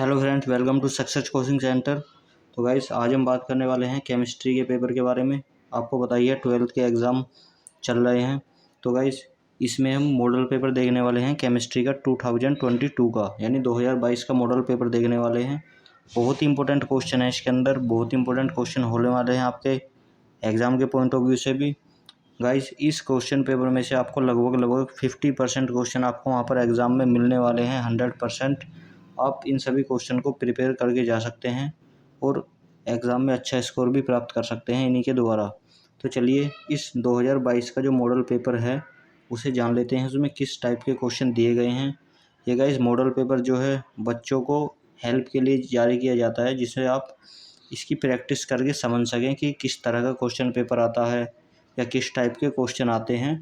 Hello friends, welcome to success coaching centre. तो guys, आज हम बात करने वाले हैं केमिस्ट्री के पेपर के बारे में। आपको बताइए 12th के एग्ज़ाम चल रहे हैं। तो गाइस, इसमें हम मॉडल पेपर देखने वाले हैं केमिस्ट्री का 2022 का, यानी 2022 का मॉडल पेपर देखने वाले हैं। बहुत ही इंपॉर्टेंट क्वेश्चन है इसके अंदर, बहुत ही इंपॉर्टेंट क्वेश्चन होने वाले हैं आपके एग्ज़ाम के पॉइंट ऑफ व्यू से भी। गाइस, इस क्वेश्चन पेपर में से आपको लगभग 50% क्वेश्चन आपको वहाँ पर एग्ज़ाम में मिलने वाले हैं। 100% आप इन सभी क्वेश्चन को प्रिपेयर करके जा सकते हैं और एग्ज़ाम में अच्छा स्कोर भी प्राप्त कर सकते हैं इन्हीं के द्वारा। तो चलिए, इस 2022 का जो मॉडल पेपर है उसे जान लेते हैं, उसमें किस टाइप के क्वेश्चन दिए गए हैं। ये गाइस, मॉडल पेपर जो है बच्चों को हेल्प के लिए जारी किया जाता है, जिससे आप इसकी प्रैक्टिस करके समझ सकें कि किस तरह का क्वेश्चन पेपर आता है या किस टाइप के क्वेश्चन आते हैं।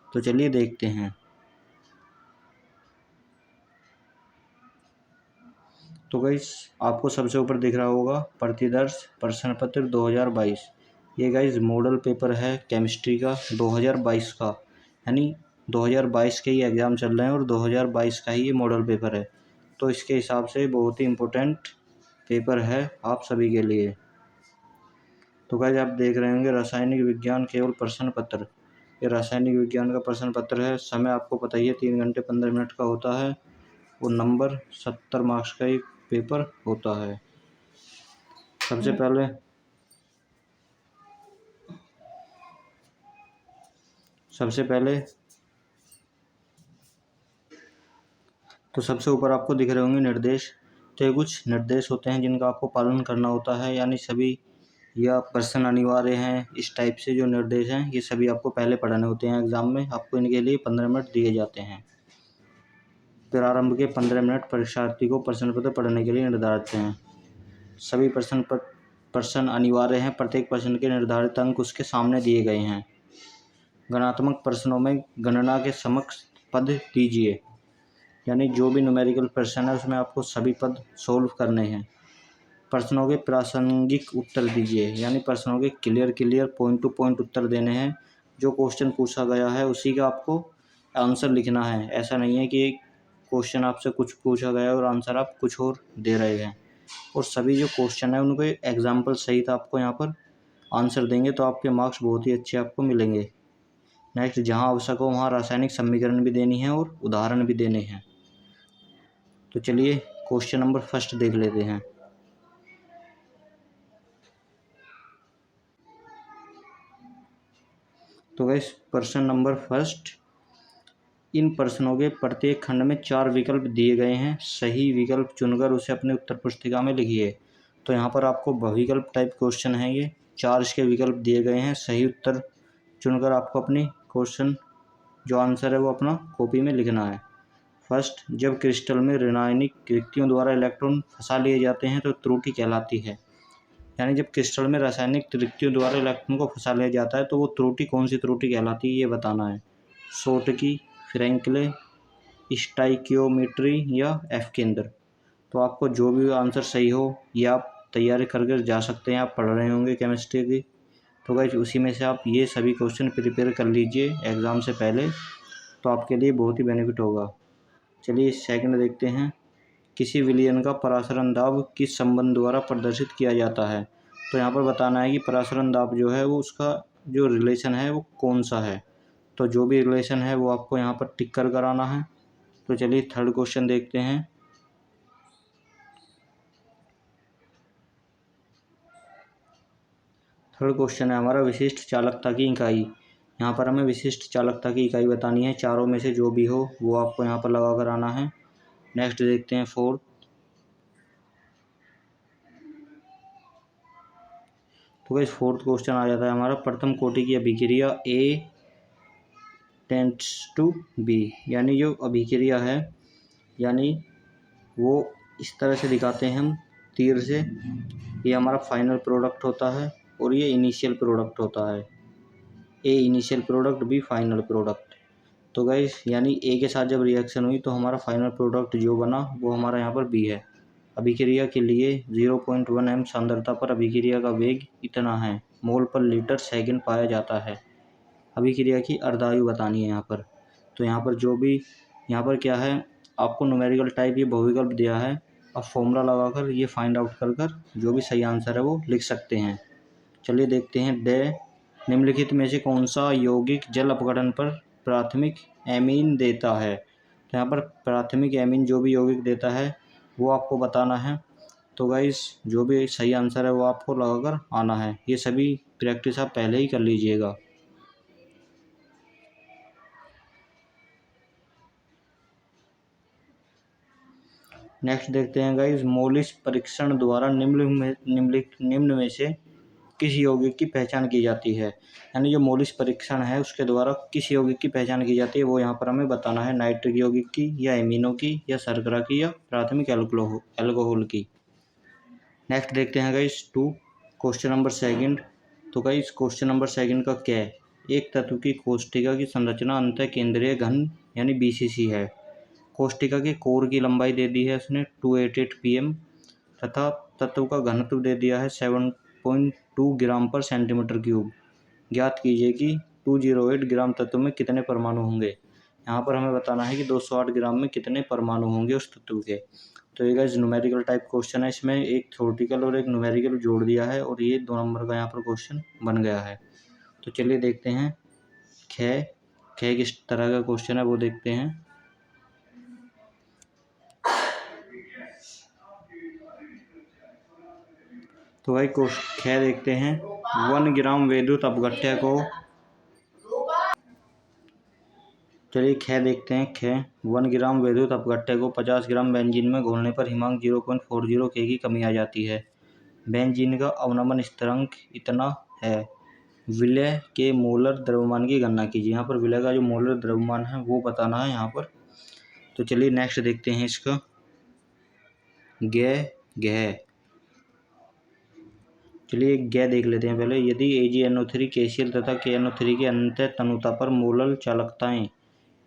तो चलिए देखते हैं। तो गाइस, आपको सबसे ऊपर दिख रहा होगा प्रतिदर्श प्रश्न पत्र 2022। ये गाइस मॉडल पेपर है केमिस्ट्री का 2022 का, यानी 2022 के ही एग्ज़ाम चल रहे हैं और 2022 का ही ये मॉडल पेपर है। तो इसके हिसाब से बहुत ही इम्पोर्टेंट पेपर है आप सभी के लिए। तो गाइस, आप देख रहे होंगे रासायनिक विज्ञान केवल प्रश्न पत्र। ये रासायनिक विज्ञान का प्रश्न पत्र है। समय आपको पता ही है 3 घंटे 15 मिनट का होता है और नंबर 70 मार्क्स का एक पेपर होता है। सबसे पहले तो सबसे ऊपर आपको दिख रहे होंगे निर्देश। तो ये कुछ निर्देश होते हैं जिनका आपको पालन करना होता है, यानी सभी या प्रश्न अनिवार्य हैं। इस टाइप से जो निर्देश हैं ये सभी आपको पहले पढ़ने होते हैं एग्ज़ाम में। आपको इनके लिए 15 मिनट दिए जाते हैं। प्रारंभ के 15 मिनट परीक्षार्थी को प्रश्न पत्र पढ़ने के लिए निर्धारित हैं। सभी प्रश्न अनिवार्य हैं। प्रत्येक प्रश्न के निर्धारित अंक उसके सामने दिए गए हैं। गणनात्मक प्रश्नों में गणना के समक्ष पद दीजिए, यानी जो भी न्यूमेरिकल प्रश्न है उसमें आपको सभी पद सोल्व करने हैं। प्रश्नों के प्रासंगिक उत्तर दीजिए, यानी प्रश्नों के क्लियर पॉइंट टू पॉइंट उत्तर देने हैं। जो क्वेश्चन पूछा गया है उसी का आपको आंसर लिखना है। ऐसा नहीं है कि क्वेश्चन आपसे कुछ पूछा गया और आंसर आप कुछ और दे रहे हैं। और सभी जो क्वेश्चन है उनको एग्जाम्पल सहित आपको यहाँ पर आंसर देंगे, तो आपके मार्क्स बहुत ही अच्छे आपको मिलेंगे। नेक्स्ट, जहाँ आवश्यक हो वहाँ रासायनिक समीकरण भी देनी है और उदाहरण भी देने हैं। तो चलिए क्वेश्चन नंबर फर्स्ट देख लेते हैं। तो गाइस, प्रश्न नंबर फर्स्ट, इन प्रश्नों के प्रत्येक खंड में 4 विकल्प दिए गए हैं। सही विकल्प चुनकर उसे अपने उत्तर पुस्तिका में लिखिए। तो यहाँ पर आपको बहुविकल्प टाइप क्वेश्चन है। ये 4 इसके विकल्प दिए गए हैं। सही उत्तर चुनकर आपको अपनी क्वेश्चन जो आंसर है वो अपना कॉपी में लिखना है। फर्स्ट, जब क्रिस्टल में रासायनिक रिक्तियों द्वारा इलेक्ट्रॉन फंसा लिए जाते हैं तो त्रुटि कहलाती है। यानी जब क्रिस्टल में रासायनिक रिक्तियों द्वारा इलेक्ट्रॉन को फंसा लिया जाता है तो वो त्रुटि कौन सी त्रुटि कहलाती है ये बताना है। शॉटकी, फ्रैंकले, स्टाइकियोमेट्री या एफ केंद्र। तो आपको जो भी आंसर सही हो ये आप तैयारी करके जा सकते हैं। आप पढ़ रहे होंगे केमिस्ट्री की, तो गाइस उसी में से आप ये सभी क्वेश्चन प्रिपेयर कर लीजिए एग्ज़ाम से पहले, तो आपके लिए बहुत ही बेनिफिट होगा। चलिए सेकंड देखते हैं। किसी विलयन का परासरण दाब किस संबंध द्वारा प्रदर्शित किया जाता है। तो यहाँ पर बताना है कि परासरण दाब जो है वो उसका जो रिलेशन है वो कौन सा है। तो जो भी रिलेशन है वो आपको यहाँ पर टिक कर कराना है। तो चलिए थर्ड क्वेश्चन देखते हैं। थर्ड क्वेश्चन है हमारा विशिष्ट चालकता की इकाई। यहाँ पर हमें विशिष्ट चालकता की इकाई बतानी है। चारों में से जो भी हो वो आपको यहाँ पर लगा कर आना है। नेक्स्ट देखते हैं फोर्थ। तो गाइस फोर्थ क्वेश्चन आ जाता है हमारा, प्रथम कोटि की अभिक्रिया ए टेंड्स टू बी। यानी जो अभिक्रिया है, यानी वो इस तरह से दिखाते हैं हम तीर से। ये हमारा फाइनल प्रोडक्ट होता है और ये इनिशियल प्रोडक्ट होता है। A initial product, B final product. तो गाइस यानी ए के साथ जब रिएक्शन हुई तो हमारा फाइनल प्रोडक्ट जो बना वो हमारा यहाँ पर बी है। अभिक्रिया के लिए 0.1 m सांद्रता पर अभिक्रिया का वेग इतना है मोल पर लीटर सेकंड पाया जाता है। अभिक्रिया की अर्धायु बतानी है यहाँ पर। तो यहाँ पर जो भी यहाँ पर क्या है, आपको न्यूमेरिकल टाइप ये बहुविकल्प दिया है। अब फॉर्मूला लगाकर ये फाइंड आउट कर जो भी सही आंसर है वो लिख सकते हैं। चलिए देखते हैं। निम्नलिखित में से कौन सा यौगिक जल अपघटन पर प्राथमिक एमीन देता है। तो यहाँ पर प्राथमिक एमीन जो भी यौगिक देता है वो आपको बताना है। तो गाइस जो भी सही आंसर है वो आपको लगाकर आना है। ये सभी प्रैक्टिस आप पहले ही कर लीजिएगा। नेक्स्ट देखते हैं गाइस, मौलिक परीक्षण द्वारा निम्न में से किस यौगिक की पहचान की जाती है। यानी जो मौलिक परीक्षण है उसके द्वारा किस यौगिक की पहचान की जाती है वो यहाँ पर हमें बताना है। नाइट्रिक यौगिक की, या एमिनो की, या शर्करा की, या प्राथमिक एल्कोहल की। नेक्स्ट देखते हैं गाइस 2 क्वेश्चन नंबर सेकंड। तो गाइस क्वेश्चन नंबर सेकंड का क्या है। एक तत्व की कोष्ठिका की संरचना अंतः केंद्रीय घन यानी BCC है। कोष्ठिका के कोर की लंबाई दे दी है उसने 288 pm तथा तत्व का घनत्व दे दिया है 7.2 ग्राम पर सेंटीमीटर क्यूब। ज्ञात कीजिए कि 208 ग्राम तत्व में कितने परमाणु होंगे। यहाँ पर हमें बताना है कि 208 ग्राम में कितने परमाणु होंगे उस तत्व के। तो ये गाइस न्यूमेरिकल टाइप क्वेश्चन है। इसमें एक थ्योरेटिकल और एक न्यूमेरिकल जोड़ दिया है और ये 2 नंबर का यहाँ पर क्वेश्चन बन गया है। तो चलिए देखते हैं ख किस तरह का क्वेश्चन है वो देखते हैं। तो भाई ख देखते हैं। 1 ग्राम विद्युत अपघट्य को, चलिए ख देखते हैं। ख 1 ग्राम विद्युत अपघट्य को 50 ग्राम बेंजीन में घोलने पर हिमांक 0.40 K की कमी आ जाती है। बेंजीन का अवनमन स्थिरांक इतना है। विलय के मोलर द्रव्यमान की गणना कीजिए। यहाँ पर विलय का जो मोलर द्रव्यमान है वो बताना है यहाँ पर। तो चलिए नेक्स्ट देखते हैं इसका गह। चलिए गह देख लेते हैं पहले। यदि AgNO3 KCl तथा KNO3 के अंतः तनुता पर मोलर चालकताएं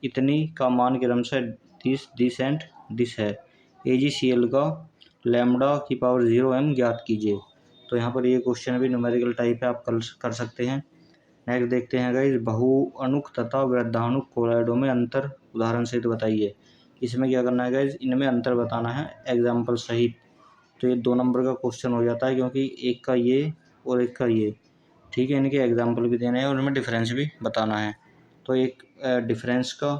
इतनी का मान क्रमशः 10 एंड 10 है। AgCl का लैम्ब्डा की पावर 0 m ज्ञात कीजिए। तो यहाँ पर ये क्वेश्चन भी न्यूमेरिकल टाइप है, आप कर सकते हैं। नेक्स्ट देखते हैं गाइस, बहुअणुक तथा वृद्धाणुक कोलॉइडों में अंतर उदाहरण सहित बताइए। इसमें क्या करना है गाइस, इनमें अंतर बताना है एग्जाम्पल सहित। तो ये 2 नंबर का क्वेश्चन हो जाता है क्योंकि एक का ये और एक का ये, ठीक है। इनके एग्जाम्पल भी देने हैं और इनमें डिफरेंस भी बताना है। तो एक डिफरेंस का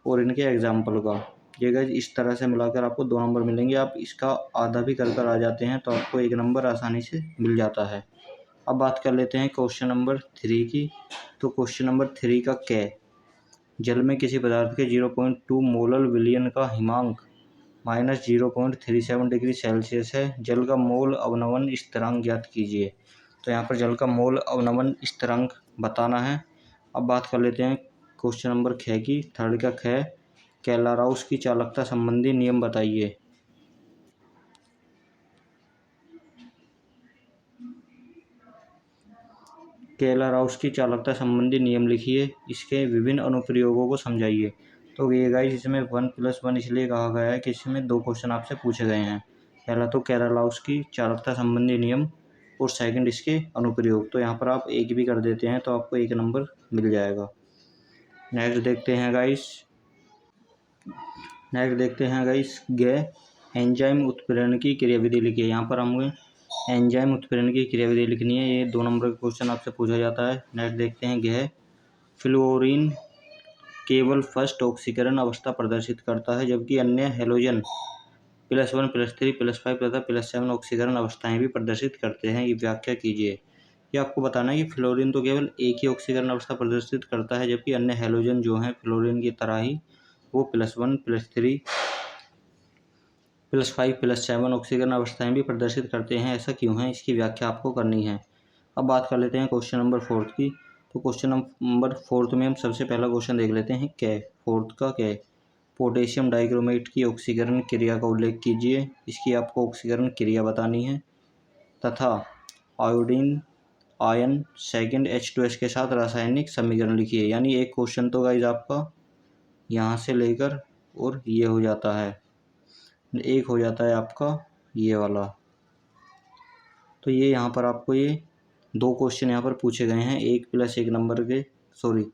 और इनके एग्जाम्पल का, ये गाइस इस तरह से मिलाकर आपको 2 नंबर मिलेंगे। आप इसका आधा भी कर आ जाते हैं तो आपको 1 नंबर आसानी से मिल जाता है। अब बात कर लेते हैं क्वेश्चन नंबर 3 की। तो क्वेश्चन नंबर 3 का क्या, जल में किसी पदार्थ के 0.2 मोलर विलयन का हिमांक -0.37 डिग्री सेल्सियस है। जल का मोल अवनमन स्थिरांक ज्ञात कीजिए। तो यहाँ पर जल का मोल अवनमन स्थिरांक बताना है। अब बात कर लेते हैं क्वेश्चन नंबर 6 की। थर्ड का ख, कैलाराउस की चालकता संबंधी नियम बताइए। कैलाराउस की चालकता संबंधी नियम लिखिए, इसके विभिन्न अनुप्रयोगों को समझाइए। तो ये गाइस इसमें 1+1 इसलिए कहा गया है कि इसमें 2 क्वेश्चन आपसे पूछे गए हैं। पहला तो कैलाराउस की चालकता संबंधी नियम और सेकंड इसके अनुप्रयोग। तो यहाँ पर आप एक भी कर देते हैं तो आपको 1 नंबर मिल जाएगा। नेक्स्ट देखते हैं गाइस एंजाइम उत्प्रेरण की क्रियाविधि लिखिए। यहाँ पर हमें एंजाइम उत्प्रेरण की क्रियाविधि लिखनी है। ये 2 नंबर का क्वेश्चन आपसे पूछा जाता है। नेक्स्ट देखते हैं फ्लोरीन केवल फर्स्ट ऑक्सीकरण अवस्था प्रदर्शित करता है जबकि अन्य हेलोजन +1 +3 +5 तथा +7 ऑक्सीकरण अवस्थाएं भी प्रदर्शित करते हैं। ये व्याख्या कीजिए। ये आपको बताना है कि फ्लोरीन तो केवल एक ही ऑक्सीकरण अवस्था प्रदर्शित करता है जबकि अन्य हेलोजन जो हैं फ्लोरीन की तरह ही वो +1 +3 +5 +7 ऑक्सीकरण अवस्थाएं भी प्रदर्शित करते हैं। ऐसा क्यों है, इसकी व्याख्या आपको करनी है। अब बात कर लेते हैं क्वेश्चन नंबर 4 की। तो क्वेश्चन नंबर 4 में हम सबसे पहला क्वेश्चन देख लेते हैं। क्या 4 का क्या, पोटेशियम डाइक्रोमेट की ऑक्सीकरण क्रिया का उल्लेख कीजिए। इसकी आपको ऑक्सीकरण क्रिया बतानी है तथा आयोडीन आयन सेकंड H2S के साथ रासायनिक समीकरण लिखिए। यानी एक क्वेश्चन तो गाइज आपका यहाँ से लेकर और ये हो जाता है, एक हो जाता है आपका ये वाला। तो ये यहाँ पर आपको ये 2 क्वेश्चन यहाँ पर पूछे गए हैं। 1+1 नंबर के, सॉरी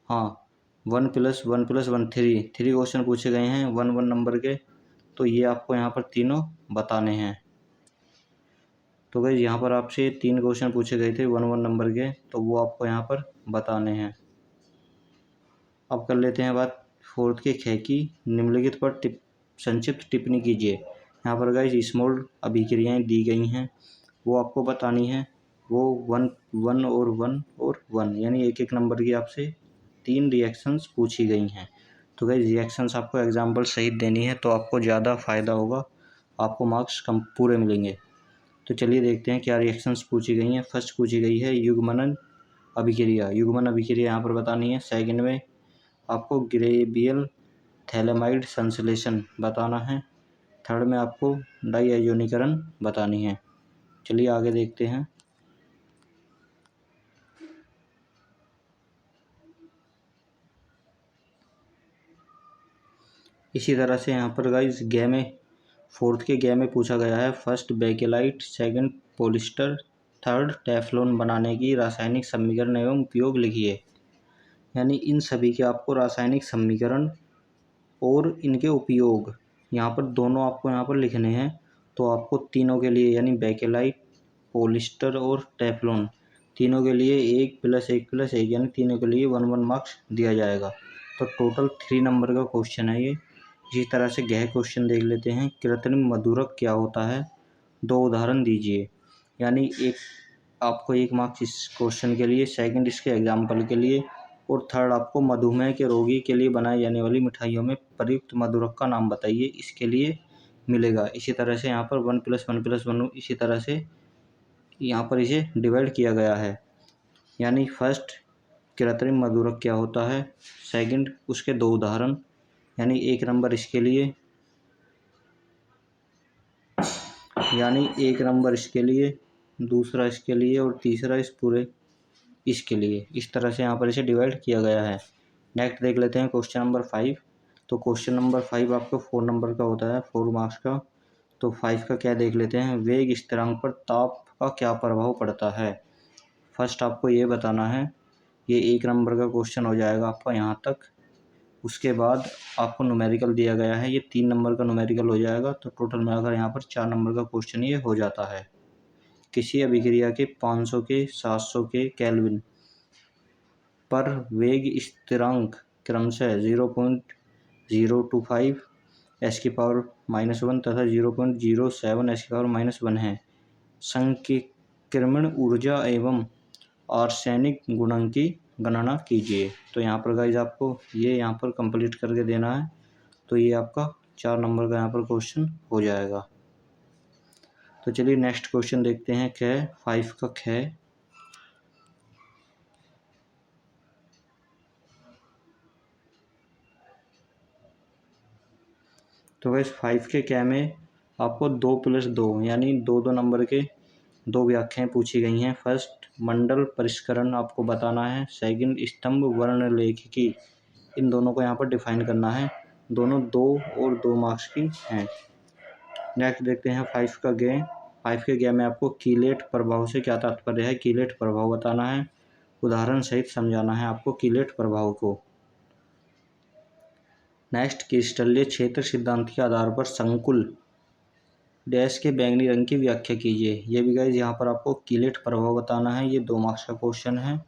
हाँ 1+1+1 3 क्वेश्चन पूछे गए हैं 1 नंबर के। तो ये आपको यहाँ पर तीनों बताने हैं। तो गाइस यहाँ पर आपसे 3 क्वेश्चन पूछे गए थे 1 नंबर के, तो वो आपको यहाँ पर बताने हैं। अब कर लेते हैं बात 4th के ख की। निम्नलिखित पर संक्षिप्त टिप्पणी कीजिए। यहाँ पर गाइस स्मॉल अभिक्रियाएं दी गई हैं, वो आपको बतानी है। वो 1 और 1 यानी एक नंबर की आपसे 3 रिएक्शंस पूछी गई हैं। तो गाइस रिएक्शंस आपको एग्जाम्पल सहित देनी है, तो आपको ज़्यादा फ़ायदा होगा, आपको मार्क्स कम पूरे मिलेंगे। तो चलिए देखते हैं क्या रिएक्शंस पूछी गई हैं। फर्स्ट पूछी गई है युग्मन अभिक्रिया। युग्मन अभिक्रिया यहाँ पर बतानी है। सेकंड में आपको ग्रेबियल थैलेमाइड संश्लेषण बताना है। थर्ड में आपको डाईआयोनीकरण बतानी है। चलिए आगे देखते हैं। इसी तरह से यहाँ पर गाइस ग में 4th के ग में पूछा गया है। First bakelite, second polyester, third Teflon बनाने की रासायनिक समीकरण एवं उपयोग लिखिए। यानी इन सभी के आपको रासायनिक समीकरण और इनके उपयोग यहाँ पर दोनों आपको यहाँ पर लिखने हैं। तो आपको तीनों के लिए यानी बेकेलाइट, पॉलिस्टर और टेफ्लॉन तीनों के लिए 1+1+1 यानी तीनों के लिए 1 मार्क्स दिया जाएगा। तो टोटल 3 नंबर का क्वेश्चन है ये। इसी तरह से गह क्वेश्चन देख लेते हैं। कृत्रिम मधुरक क्या होता है, 2 उदाहरण दीजिए। यानी आपको 1 मार्क्स इस क्वेश्चन के लिए, सेकंड इसके एग्जाम्पल के लिए, और थर्ड आपको मधुमेह के रोगी के लिए बनाई जाने वाली मिठाइयों में प्रयुक्त मधुरक का नाम बताइए, इसके लिए मिलेगा। इसी तरह से यहाँ पर 1+1+1 इसी तरह से यहाँ पर इसे डिवाइड किया गया है। यानी फर्स्ट कृत्रिम मधुरक क्या होता है, सेकंड उसके 2 उदाहरण, यानी 1 नंबर इसके लिए, दूसरा इसके लिए और तीसरा इस पूरे इसके लिए। इस तरह से यहाँ पर इसे डिवाइड किया गया है। नेक्स्ट देख लेते हैं क्वेश्चन नंबर 5। तो क्वेश्चन नंबर 5 आपको 4 नंबर का होता है, 4 मार्क्स का। तो 5 का क्या देख लेते हैं। वेग स्थिरांक पर ताप का क्या प्रभाव पड़ता है। फर्स्ट आपको ये बताना है। ये 1 नंबर का क्वेश्चन हो जाएगा आपका यहाँ तक। उसके बाद आपको न्यूमेरिकल दिया गया है, ये 3 नंबर का न्यूमेरिकल हो जाएगा। तो टोटल मिलाकर यहाँ पर 4 नंबर का क्वेश्चन ये हो जाता है। किसी अभिक्रिया के 500 के 700 के केल्विन पर वेग स्थिरांक क्रमशः 0.025 (10⁻⁻1) तथा 0.07 (10⁻⁻1) है। संक्रमण ऊर्जा एवं आर्सेनिक गुणन की गणना कीजिए। तो यहाँ पर गाइज आपको ये यहाँ पर कंप्लीट करके देना है। तो ये आपका 4 नंबर का यहाँ पर क्वेश्चन हो जाएगा। तो चलिए नेक्स्ट क्वेश्चन देखते हैं। 5 का ख। तो गाइस 5 के क में आपको 2+2 यानी 2 नंबर के 2 व्याख्याएं पूछी गई हैं। फर्स्ट मंडल परिष्करण आपको बताना है। सेकंड स्तंभ वर्णलेखिकी, इन दोनों को यहाँ पर डिफाइन करना है। दोनों 2 और 2 मार्क्स की हैं। नेक्स्ट देखते हैं 5 का ग। 5 के ग में आपको कीलेट प्रभाव से क्या तात्पर्य है, कीलेट प्रभाव बताना है। उदाहरण सहित समझाना है आपको कीलेट प्रभाव को। नेक्स्ट क्रिस्टलीय क्षेत्र सिद्धांत के आधार पर संकुल डैश के बैंगनी रंग की व्याख्या कीजिए। ये भी गाइज यहाँ पर आपको कीलेट प्रभाव बताना है। ये 2 मार्क्स का क्वेश्चन है।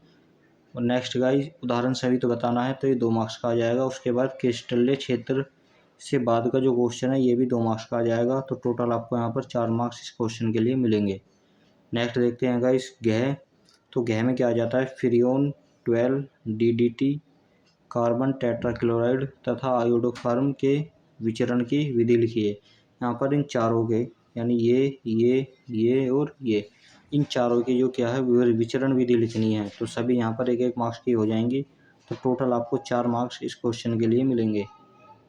और नेक्स्ट गाइज उदाहरण सहित तो बताना है, तो ये 2 मार्क्स का आ जाएगा। उसके बाद क्रिस्टलीय क्षेत्र से बाद का जो क्वेश्चन है ये भी 2 मार्क्स का आ जाएगा। तो टोटल आपको यहाँ पर 4 मार्क्स इस क्वेश्चन के लिए मिलेंगे। नेक्स्ट देखते हैं गाइज गह। तो गह में क्या आ जाता है, फ्रियोन 12 DDT, कार्बन टेट्राक्लोराइड तथा आयोडोफॉर्म के विचरण की विधि लिखिए। यहाँ पर इन चारों के यानी ये और ये, इन चारों की जो क्या है विचरण विधि लिखनी है। तो सभी यहाँ पर 1-1 मार्क्स की हो जाएंगी। तो टोटल आपको 4 मार्क्स इस क्वेश्चन के लिए मिलेंगे।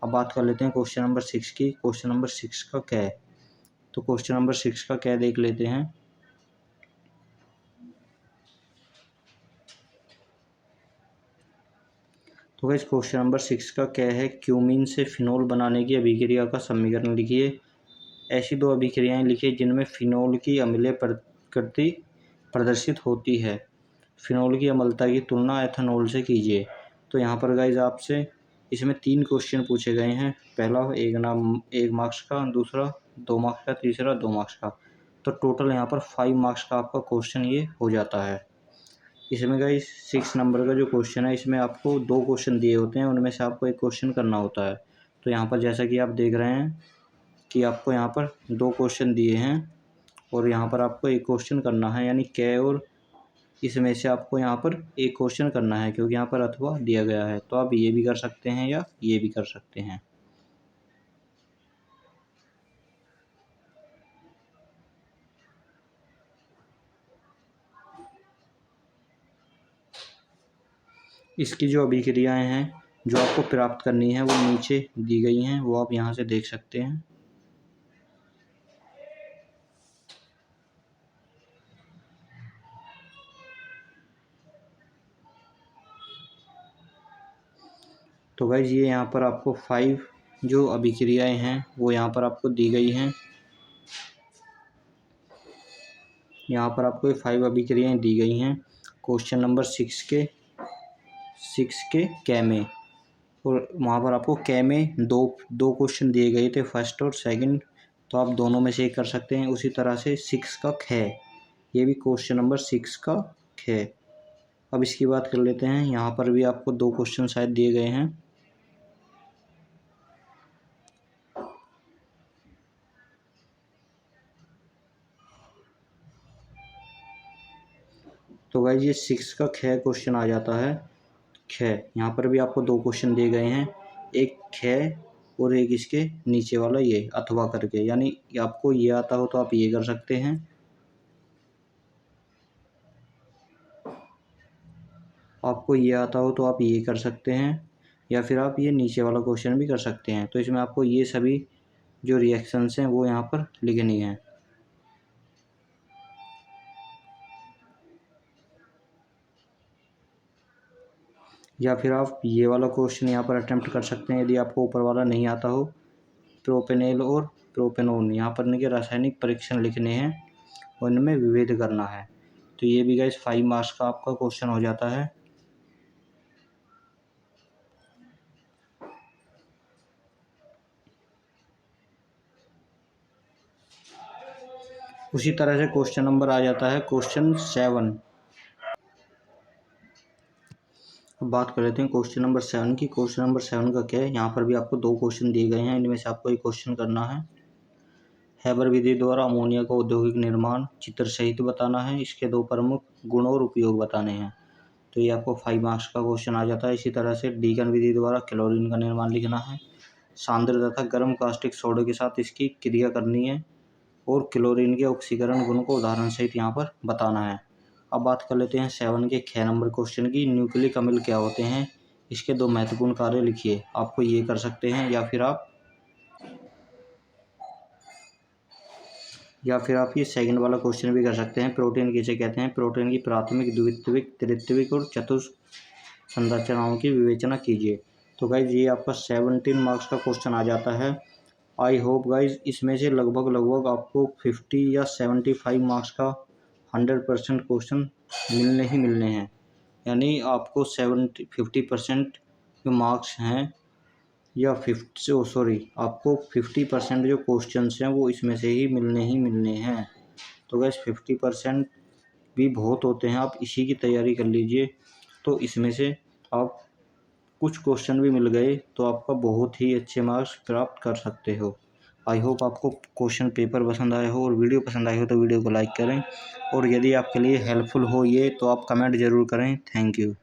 अब बात कर लेते हैं क्वेश्चन नंबर 6 की। क्वेश्चन नंबर 6 का क्या है। तो क्वेश्चन नंबर 6 का क्या देख लेते हैं। तो गाइस क्वेश्चन नंबर 6 का क्या है, क्यूमीन से फिनोल बनाने की अभिक्रिया का समीकरण लिखिए। ऐसी 2 अभिक्रियाएं लिखिए जिनमें फिनोल की अम्लीय प्रकृति प्रदर्शित होती है। फिनोल की अम्लता की तुलना एथेनॉल से कीजिए। तो यहाँ पर गाइस आपसे इसमें 3 क्वेश्चन पूछे गए हैं। पहला 1 मार्क्स का, दूसरा 2 मार्क्स का, तीसरा 2 मार्क्स का। तो टोटल यहाँ पर 5 मार्क्स का आपका क्वेश्चन ये हो जाता है। इसमें गाइस 6 नंबर का जो क्वेश्चन है, इसमें आपको 2 क्वेश्चन दिए होते हैं, उनमें से आपको एक क्वेश्चन करना होता है। तो यहाँ पर जैसा कि आप देख रहे हैं कि आपको यहाँ पर 2 क्वेश्चन दिए हैं और यहाँ पर आपको एक क्वेश्चन करना है, यानी कै और इसमें से आपको यहाँ पर एक क्वेश्चन करना है, क्योंकि यहाँ पर अथवा दिया गया है। तो आप ये भी कर सकते हैं या ये भी कर सकते हैं। इसकी जो अभिक्रियाएं हैं जो आपको प्राप्त करनी है वो नीचे दी गई हैं, वो आप यहाँ से देख सकते हैं। तो गाइज ये यहाँ पर आपको 5 जो अभिक्रियाएं हैं वो यहाँ पर आपको दी गई हैं। यहाँ पर आपको 5 अभिक्रियाएं दी गई हैं क्वेश्चन नंबर 6 के कै में। और वहाँ पर आपको कै में दो क्वेश्चन दिए गए थे, फर्स्ट और सेकंड। तो आप दोनों में से एक कर सकते हैं। उसी तरह से 6 का कै, ये भी क्वेश्चन नंबर 6 का कै। अब इसकी बात कर लेते हैं। यहाँ पर भी आपको 2 क्वेश्चन शायद दिए गए हैं। तो गाइस ये 6 का कै क्वेश्चन आ जाता है। कै, यहाँ पर भी आपको 2 क्वेश्चन दिए गए हैं, एक कै और एक इसके नीचे वाला ये अथवा करके। यानी आपको ये आता हो तो आप ये कर सकते हैं, आपको ये आता हो तो आप ये कर सकते हैं, या फिर आप ये नीचे वाला क्वेश्चन भी कर सकते हैं। तो इसमें आपको ये सभी जो रिएक्शंस हैं वो यहाँ पर लिखनी है। या फिर आप ये वाला क्वेश्चन यहाँ पर अटेम्प्ट कर सकते हैं, यदि आपको ऊपर वाला नहीं आता हो। प्रोपेनेल और प्रोपेनोन, यहाँ पर इनके रासायनिक परीक्षण लिखने हैं और इनमें विभेद करना है। तो ये भी गाइस 5 मार्क्स का आपका क्वेश्चन हो जाता है। उसी तरह से क्वेश्चन नंबर आ जाता है क्वेश्चन 7। अब बात कर लेते हैं क्वेश्चन नंबर 7 की। क्वेश्चन नंबर 7 का क्या है, यहाँ पर भी आपको 2 क्वेश्चन दिए गए हैं, इनमें से आपको एक क्वेश्चन करना है। हैबर विधि द्वारा अमोनिया का औद्योगिक निर्माण चित्र सहित बताना है, इसके 2 प्रमुख गुण और उपयोग बताने हैं। तो ये आपको 5 मार्क्स का क्वेश्चन आ जाता है। इसी तरह से डीकन विधि द्वारा क्लोरीन का निर्माण लिखना है, सांद्र तथा गर्म कास्टिक सोडे के साथ इसकी क्रिया करनी है और क्लोरीन के ऑक्सीकरण गुण को उदाहरण सहित यहाँ पर बताना है। अब बात कर लेते हैं 7 के 6 नंबर क्वेश्चन की। न्यूक्लिक अम्ल क्या होते हैं, इसके 2 महत्वपूर्ण कार्य लिखिए। आपको ये कर सकते हैं, या फिर आप ये सेकंड वाला क्वेश्चन भी कर सकते हैं। प्रोटीन किसे कहते हैं, प्रोटीन की प्राथमिक, द्वितीयक, तृतीयक और चतुर्थ संरचनाओं की विवेचना कीजिए। तो गाइज ये आपका 17 मार्क्स का क्वेश्चन आ जाता है। आई होप गाइज इसमें से लगभग आपको 50 या 75 मार्क्स का 100% क्वेश्चन मिलने हैं। यानी आपको 50% जो मार्क्स हैं, या आपको 50% जो क्वेश्चंस हैं वो इसमें से ही मिलने हैं। तो गैस 50% भी बहुत होते हैं, आप इसी की तैयारी कर लीजिए। तो इसमें से आप कुछ क्वेश्चन भी मिल गए तो आपका बहुत ही अच्छे मार्क्स प्राप्त कर सकते हो। आई होप आपको क्वेश्चन पेपर पसंद आया हो और वीडियो पसंद आई हो तो वीडियो को लाइक करें, और यदि आपके लिए हेल्पफुल हो ये तो आप कमेंट ज़रूर करें। Thank you.